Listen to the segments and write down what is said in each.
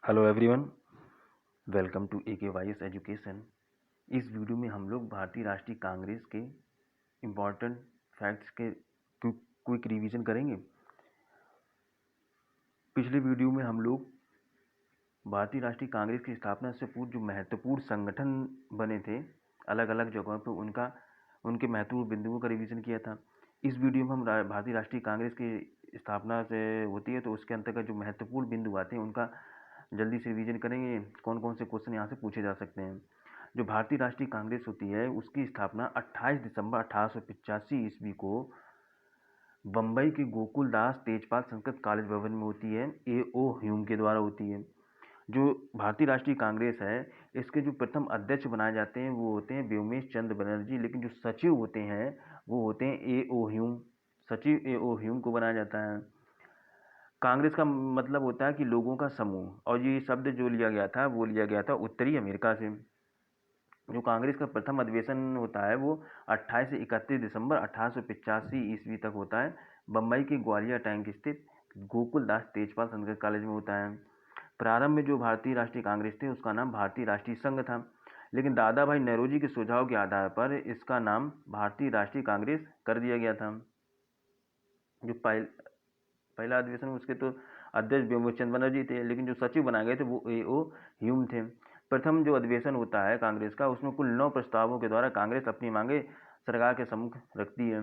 Hello everyone, welcome to ए के Y S education. इस video में हम लोग भारतीय राष्ट्रीय कांग्रेस के इम्पॉर्टेंट फैक्ट्स के क्विक रिवीजन करेंगे। पिछले वीडियो में हम लोग भारतीय राष्ट्रीय कांग्रेस की स्थापना से पूर्व जो महत्वपूर्ण संगठन बने थे अलग अलग जगहों पर उनके महत्वपूर्ण बिंदुओं का रिवीजन किया था। इस वीडियो में हम भारतीय राष्ट्रीय कांग्रेस की स्थापना से होती है तो उसके अंतर्गत जो महत्वपूर्ण बिंदु आते हैं उनका जल्दी से रिवीजन करेंगे। कौन कौन से क्वेश्चन यहाँ से पूछे जा सकते हैं। जो भारतीय राष्ट्रीय कांग्रेस होती है उसकी स्थापना 28 दिसंबर 1885 ईस्वी को बम्बई के गोकुलदास तेजपाल संस्कृत कॉलेज भवन में होती है। A.O. ह्यूम के द्वारा होती है। जो भारतीय राष्ट्रीय कांग्रेस है इसके जो प्रथम अध्यक्ष बनाए जाते हैं वो होते हैं व्योमेश चंद्र बनर्जी, लेकिन जो सचिव होते हैं वो होते हैं A.O. ह्यूम। सचिव A.O. ह्यूम को बनाया जाता है। कांग्रेस का मतलब होता है कि लोगों का समूह, और ये शब्द जो लिया गया था वो लिया गया था उत्तरी अमेरिका से। जो कांग्रेस का प्रथम अधिवेशन होता है वो 28 से 31 दिसंबर 1885 ईस्वी तक होता है। बम्बई के ग्वालियर टैंक स्थित गोकुलदास तेजपाल संस्कृत कॉलेज में होता है। प्रारंभ में जो भारतीय राष्ट्रीय कांग्रेस थी उसका नाम भारतीय राष्ट्रीय संघ था, लेकिन दादा भाई नौरोजी के सुझाव के आधार पर इसका नाम भारतीय राष्ट्रीय कांग्रेस कर दिया गया था। जो पहला अधिवेशन उसके तो अध्यक्ष व्योमेश चंद्र बनर्जी थे, लेकिन जो सचिव बनाए गए थे वो A.O. ह्यूम थे। प्रथम जो अधिवेशन होता है कांग्रेस का उसमें कुल 9 प्रस्तावों के द्वारा कांग्रेस अपनी मांगे सरकार के सम्मुख रखती है।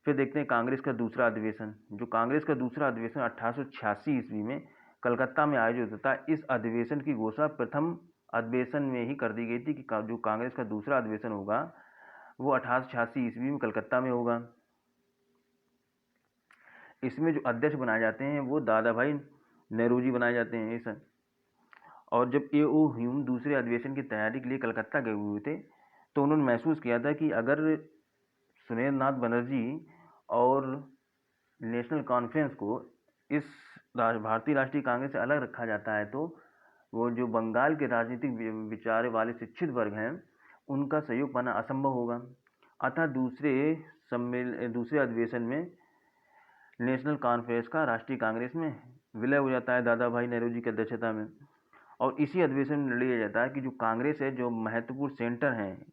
फिर देखते हैं कांग्रेस का दूसरा अधिवेशन। जो कांग्रेस का दूसरा अधिवेशन 1886 ईस्वी में कलकत्ता में आयोजित होता है। इस अधिवेशन की घोषणा प्रथम अधिवेशन में ही कर दी गई थी कि जो कांग्रेस का दूसरा अधिवेशन होगा वो 1886 ईस्वी में कलकत्ता में होगा। इसमें जो अध्यक्ष बनाए जाते हैं वो दादा भाई नौरोजी बनाए जाते हैं इस। और जब A.O. ह्यूम दूसरे अधिवेशन की तैयारी के लिए कलकत्ता गए हुए थे तो उन्होंने महसूस किया था कि अगर सुरेंद्र नाथ बनर्जी और नेशनल कॉन्फ्रेंस को इस भारतीय राष्ट्रीय कांग्रेस से अलग रखा जाता है तो वो जो बंगाल के राजनीतिक विचार वाले शिक्षित वर्ग हैं उनका सहयोग पाना असंभव होगा। अतः दूसरे अधिवेशन में नेशनल कॉन्फ्रेंस का राष्ट्रीय कांग्रेस में विलय हो जाता है दादा भाई नौरोजी की अध्यक्षता में। और इसी अधिवेशन में लिया जाता है कि जो कांग्रेस है जो महत्वपूर्ण सेंटर हैं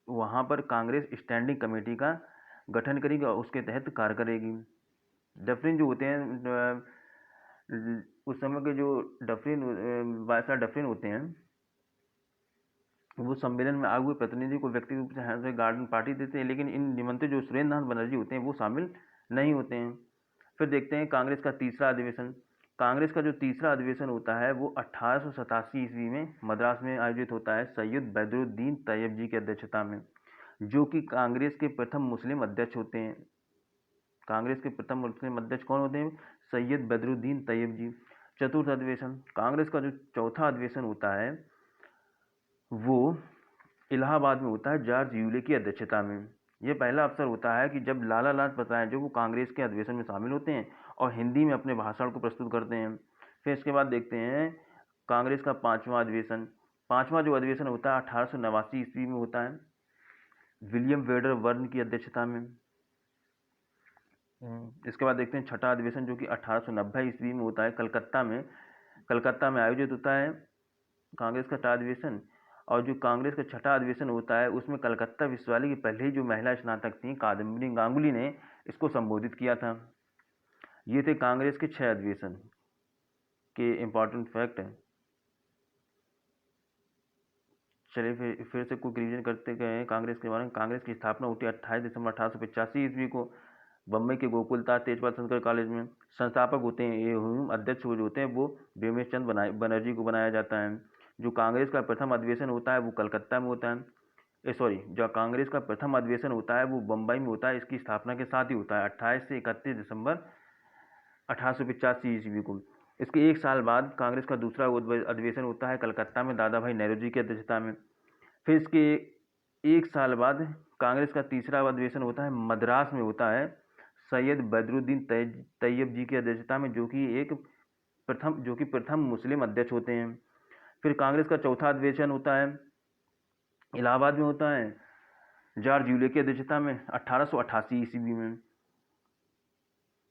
वहाँ पर कांग्रेस स्टैंडिंग कमेटी का गठन करेगी और उसके तहत कार्य करेगी। डफरिन जो होते हैं उस समय के जो वायसराय डफरिन होते हैं वो सम्मेलन में आए हुए प्रतिनिधि को व्यक्तिगत रूप से हैंड गार्डन पार्टी देते हैं, लेकिन इन निमंत्रित जो सुरेंद्र नाथ बनर्जी होते हैं वो शामिल नहीं होते हैं। फिर देखते हैं कांग्रेस का तीसरा अधिवेशन। कांग्रेस का जो तीसरा अधिवेशन होता है वो 1887 ईस्वी में मद्रास में आयोजित होता है सैयद बदरुद्दीन तैयब जी की अध्यक्षता में, जो कि कांग्रेस के प्रथम मुस्लिम अध्यक्ष होते हैं। कांग्रेस के प्रथम मुस्लिम अध्यक्ष कौन होते हैं? सैयद बदरुद्दीन तैयब जी। चतुर्थ अधिवेशन। कांग्रेस का जो चौथा अधिवेशन होता है वो इलाहाबाद में होता है जॉर्ज यूले की अध्यक्षता में। यह पहला अवसर होता है कि जब लाला लाजपत राय जो वो कांग्रेस के अधिवेशन में शामिल होते हैं और हिंदी में अपने भाषण को प्रस्तुत करते हैं। फिर इसके बाद देखते हैं कांग्रेस का पांचवा अधिवेशन। पांचवा जो अधिवेशन होता है 1889 ईस्वी में होता है विलियम वेडर वर्न की अध्यक्षता में। इसके बाद देखते हैं छठा अधिवेशन जो कि 1890 ईस्वी में होता है कलकत्ता में आयोजित होता है कांग्रेस का छठा अधिवेशन। और जो कांग्रेस का छठा अधिवेशन होता है उसमें कलकत्ता विश्वविद्यालय की पहली जो महिला स्नातक थी कादम्बिनी गांगुली ने इसको संबोधित किया था। ये थे कांग्रेस के 6 अधिवेशन के इम्पोर्टेंट फैक्ट हैं। चलिए फिर से कुछ रिवीजन करते गए कांग्रेस के बारे में। कांग्रेस की स्थापना हुई 28 दिसंबर 1885 ईस्वी को बम्बई के गोकुलदास तेजपाल संस्कृत कॉलेज में। संस्थापक होते हैं A.O. ह्यूम। अध्यक्ष जो होते हैं वो व्योमेश चंद्र बनर्जी को बनाया जाता है। जो कांग्रेस का प्रथम अधिवेशन होता है वो कलकत्ता में होता है। जो कांग्रेस का प्रथम अधिवेशन होता है वो बम्बई में होता है। इसकी स्थापना के साथ ही होता है 28 से 31 दिसंबर 1885 ईस्वी को। इसके एक साल बाद कांग्रेस का दूसरा अधिवेशन होता है कलकत्ता में दादा भाई नौरोजी की अध्यक्षता में। फिर इसके एक साल बाद कांग्रेस का तीसरा अधिवेशन होता है मद्रास में होता है सैयद बदरुद्दीन तैयब जी की अध्यक्षता में, जो कि प्रथम मुस्लिम अध्यक्ष होते हैं। फिर कांग्रेस का चौथा अधिवेशन होता है इलाहाबाद में होता है जॉर्ज यूले की अध्यक्षता में 1888 ईस्वी में।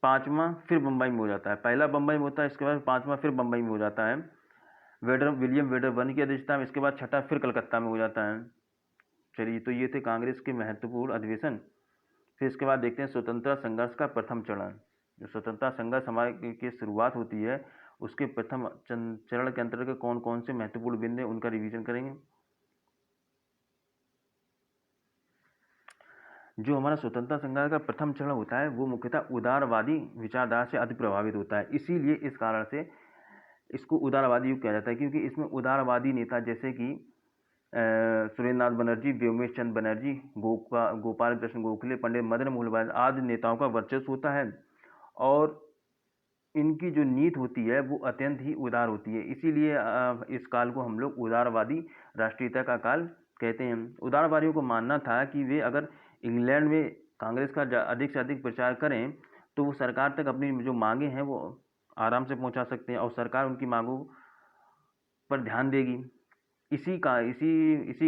5वां फिर बम्बई में हो जाता है। पहला बम्बई में होता है, इसके बाद 5वां फिर बम्बई में हो जाता है विलियम वेडरबर्न की अध्यक्षता में। इसके बाद 6ठा फिर कलकत्ता में हो जाता है। चलिए, तो ये थे कांग्रेस के महत्वपूर्ण अधिवेशन। फिर इसके बाद देखते हैं स्वतंत्रता संघर्ष का प्रथम चरण। जो स्वतंत्रता संघर्ष हमारे की शुरुआत होती है, उसके प्रथम चरण के अंतर्गत कौन कौन से महत्वपूर्ण बिंदु उनका रिवीजन करेंगे। जो हमारा स्वतंत्रता संघर्ष का प्रथम चरण होता है वो मुख्यतः उदारवादी विचारधारा से अति प्रभावित होता है। इसीलिए इस कारण से इसको उदारवादी युग कहा जाता है, क्योंकि इसमें उदारवादी नेता जैसे कि सुरेंद्रनाथ बनर्जी, व्योमेश चंद्र बनर्जी, गोपाल कृष्ण गोखले, पंडित मदन मोहन मालवीय आदि नेताओं का वर्चस्व होता है और इनकी जो नीति होती है वो अत्यंत ही उदार होती है। इसीलिए इस काल को हम लोग उदारवादी राष्ट्रीयता का काल कहते हैं। उदारवादियों को मानना था कि वे अगर इंग्लैंड में कांग्रेस का अधिक से अधिक प्रचार करें तो वो सरकार तक अपनी जो मांगे हैं वो आराम से पहुंचा सकते हैं और सरकार उनकी मांगों पर ध्यान देगी। इसी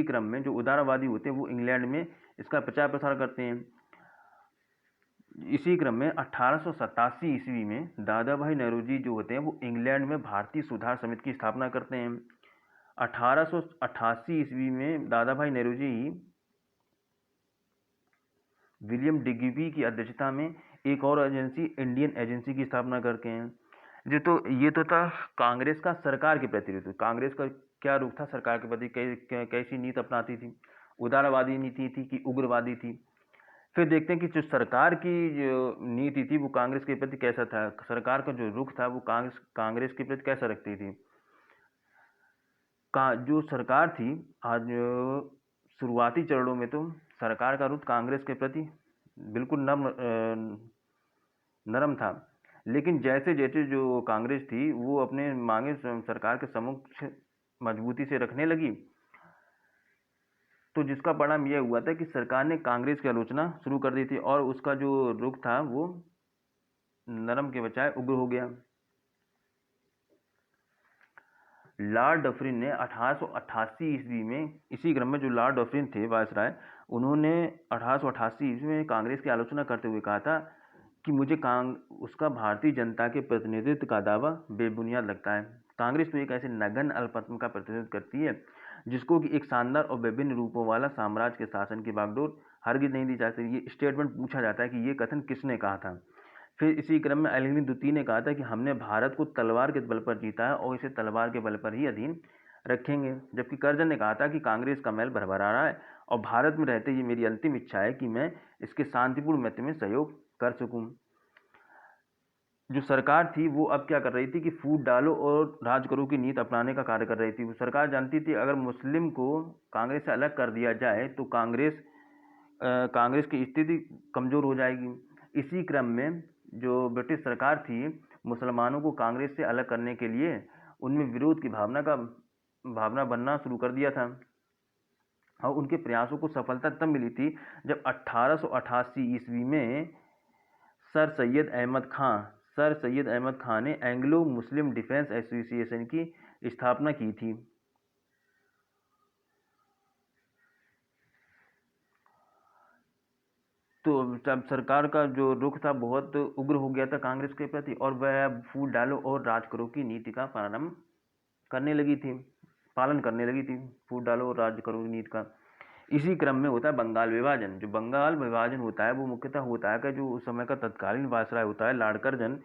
क्रम में जो उदारवादी होते हैं वो इंग्लैंड में इसका प्रचार प्रसार करते हैं। इसी क्रम में 1887 ईस्वी में दादा भाई नौरोजी जो होते हैं वो इंग्लैंड में भारतीय सुधार समिति की स्थापना करते हैं। 1888 ईस्वी में दादा भाई नौरोजी विलियम डिग्बी की अध्यक्षता में एक और एजेंसी, इंडियन एजेंसी की स्थापना करते हैं। ये तो था कांग्रेस का सरकार के प्रति रुख। कांग्रेस का क्या रुख था सरकार के प्रति, कैसी नीति अपनाती थी, उदारवादी नीति थी कि उग्रवादी थी। फिर देखते हैं कि जो सरकार की जो नीति थी वो कांग्रेस के प्रति कैसा था, सरकार का जो रुख था वो कांग्रेस के प्रति कैसा रखती थी। जो सरकार थी आज शुरुआती चरणों में तो सरकार का रुख कांग्रेस के प्रति बिल्कुल नरम था, लेकिन जैसे जैसे जो कांग्रेस थी वो अपने मांगे सरकार के समक्ष मजबूती से रखने लगी तो जिसका परिणाम यह हुआ था कि सरकार ने कांग्रेस की आलोचना शुरू कर दी थी और उसका जो रुख था वो नरम के बजाय उग्र हो गया। लॉर्ड डफरिन ने 1888 ईस्वी में, इसी क्रम में जो लॉर्ड डफरिन थे वायसराय, उन्होंने 1888 ईस्वी में कांग्रेस की आलोचना करते हुए कहा था कि मुझे उसका भारतीय जनता के प्रतिनिधित्व का दावा बेबुनियाद लगता है। कांग्रेस तो एक ऐसे नगण्य अल्पमत का प्रतिनिधित्व करती है जिसको कि एक शानदार और विभिन्न रूपों वाला साम्राज्य के शासन की बागडोर हरगिज नहीं दी जा सकती। ये स्टेटमेंट पूछा जाता है कि ये कथन किसने कहा था। फिर इसी क्रम में एलिनी द्वितीय ने कहा था कि हमने भारत को तलवार के बल पर जीता है और इसे तलवार के बल पर ही अधीन रखेंगे। जबकि कर्जन ने कहा था कि कांग्रेस का महल भरभरा रहा है और भारत में रहते ये मेरी अंतिम इच्छा है कि मैं इसके शांतिपूर्ण मित्र में सहयोग कर सकूं। जो सरकार थी वो अब क्या कर रही थी कि फूट डालो और राज करो की नीति अपनाने का कार्य कर रही थी। वो सरकार जानती थी अगर मुस्लिम को कांग्रेस से अलग कर दिया जाए तो कांग्रेस की स्थिति कमजोर हो जाएगी। इसी क्रम में जो ब्रिटिश सरकार थी मुसलमानों को कांग्रेस से अलग करने के लिए उनमें विरोध की भावना बनना शुरू कर दिया था और उनके प्रयासों को सफलता तब मिली थी जब 1888 ईस्वी में सर सैयद अहमद खान ने एंग्लो मुस्लिम डिफेंस एसोसिएशन की स्थापना की थी। तो जब सरकार का जो रुख था बहुत उग्र हो गया था कांग्रेस के प्रति और वह फूट डालो और राज करो की नीति का पालन करने लगी थी फूट डालो और राज करो की नीति का। इसी क्रम में होता है बंगाल विभाजन। जो बंगाल विभाजन होता है वो मुख्यतः होता है कि जो उस समय का तत्कालीन वायसराय होता है लॉर्ड कर्जन,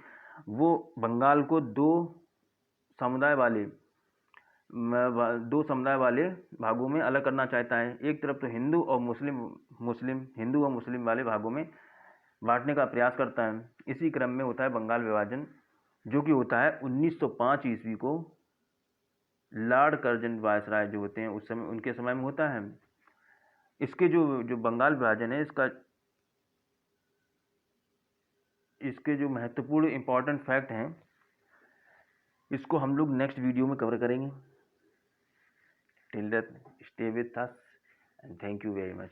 वो बंगाल को दो समुदाय वाले भागों में अलग करना चाहता है। एक तरफ तो हिंदू और मुस्लिम वाले भागों में बांटने का प्रयास करता है। इसी क्रम में होता है बंगाल विभाजन जो कि होता है 1905 ईस्वी को लॉर्ड कर्जन वायसराय जो होते हैं उस समय उनके समय में होता है। इसके जो बंगाल विभाजन है इसके जो महत्वपूर्ण इंपॉर्टेंट फैक्ट हैं इसको हम लोग नेक्स्ट वीडियो में कवर करेंगे। Till that stay with us and thank you very much.